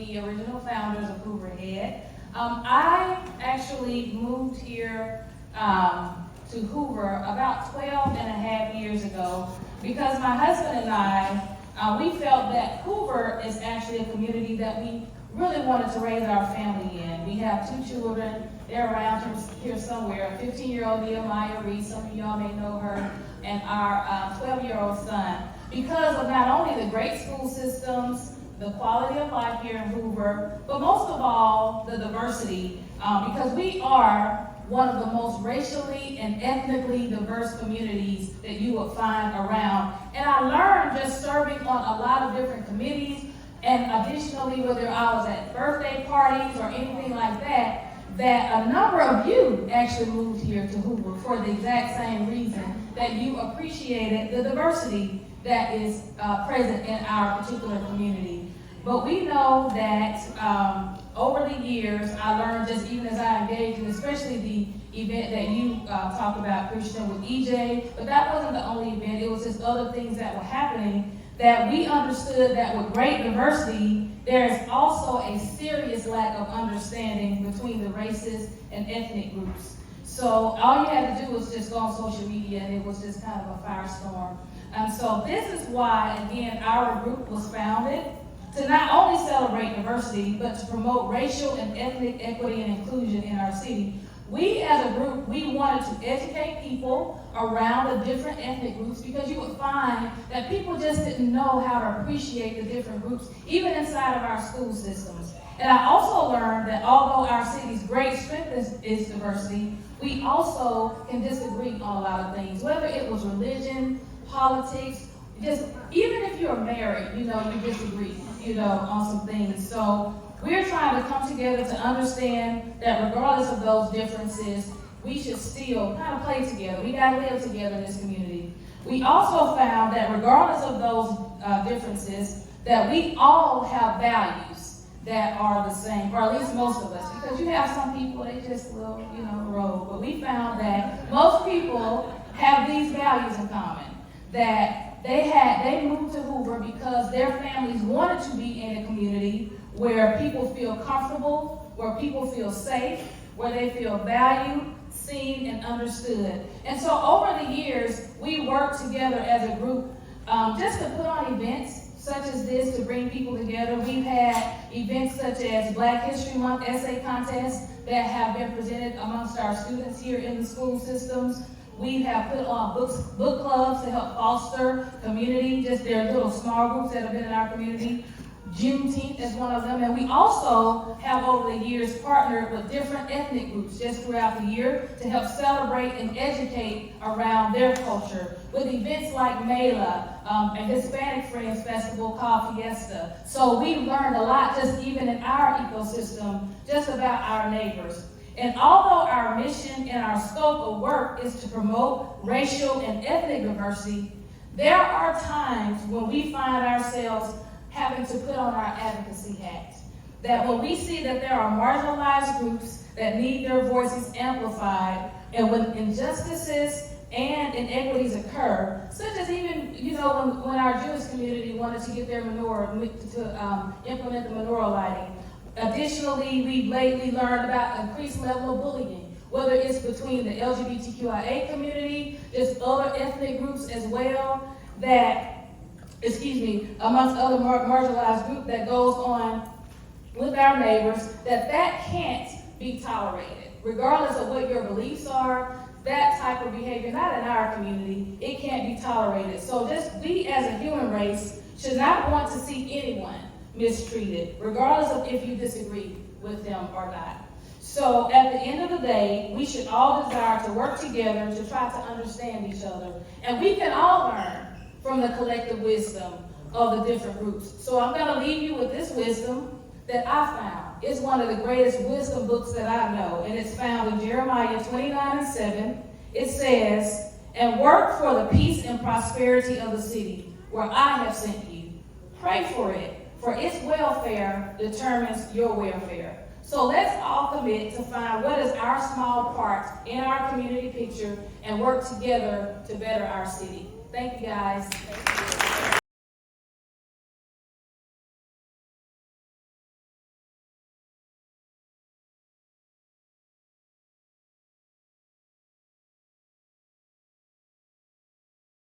the original founders of Hoover-AHEAD. I actually moved here to Hoover about 12 and a half years ago because my husband and I, we felt that Hoover is actually a community that we really wanted to raise our family in. We have 2 children. They're around here somewhere. A 15-year-old Cherinita Reese, some of y'all may know her, and our 12-year-old son. Because of not only the great school systems, the quality of life here in Hoover, but most of all, the diversity, because we are one of the most racially and ethnically diverse communities that you will find around. And I learned just serving on a lot of different committees, and additionally, whether I was at birthday parties or anything like that, that a number of you actually moved here to Hoover for the exact same reason, that you appreciated the diversity that is present in our particular community. But we know that over the years, I learned just even as I engaged in, especially the event that you talked about, Christian, with EJ, but that wasn't the only event. It was just other things that were happening that we understood that with great diversity, there is also a serious lack of understanding between the races and ethnic groups. So all you had to do was just go on social media, and it was just kind of a firestorm. So this is why, again, our group was founded to not only celebrate diversity, but to promote racial and ethnic equity and inclusion in our city. We as a group, we wanted to educate people around the different ethnic groups, because you would find that people just didn't know how to appreciate the different groups, even inside of our school systems. And I also learned that although our city's great strength is diversity, we also can disagree on a lot of things, whether it was religion, politics, just even if you're married, you disagree, on some things. So we're trying to come together to understand that regardless of those differences, we should still kind of play together. We got to live together in this community. We also found that regardless of those differences, that we all have values that are the same, or at least most of us, because you have some people, they just will, roll. But we found that most people have these values in common, that they moved to Hoover because their families wanted to be in a community where people feel comfortable, where people feel safe, where they feel valued, seen, and understood. And so over the years, we worked together as a group just to put on events such as this to bring people together. We've had events such as Black History Month essay contests that have been presented amongst our students here in the school systems. We have put on book clubs to help foster community, just their little small groups that have been in our community. Juneteenth is one of them, and we also have over the years partnered with different ethnic groups just throughout the year to help celebrate and educate around their culture with events like Mela, a Hispanic Friends Festival called Fiesta. So we learned a lot just even in our ecosystem just about our neighbors. And although our mission and our scope of work is to promote racial and ethnic diversity, there are times when we find ourselves having to put on our advocacy hat. That when we see that there are marginalized groups that need their voices amplified, and when injustices and inequities occur, such as even, when our Jewish community wanted to get their menorah, to implement the menorah lighting. Additionally, we've lately learned about increased level of bullying, whether it's between the LGBTQIA community, just other ethnic groups as well, amongst other marginalized groups that goes on with our neighbors, that can't be tolerated. Regardless of what your beliefs are, that type of behavior, not in our community, it can't be tolerated. So just we as a human race should not want to see anyone mistreated, regardless of if you disagree with them or not. So at the end of the day, we should all desire to work together to try to understand each other. And we can all learn from the collective wisdom of the different groups. So I'm going to leave you with this wisdom that I found. It's one of the greatest wisdom books that I know, and it's found in Jeremiah 29:7. It says, "And work for the peace and prosperity of the city where I have sent you. Pray for it, for its welfare determines your welfare." So let's all commit to find what is our small part in our community picture and work together to better our city. Thank you, guys.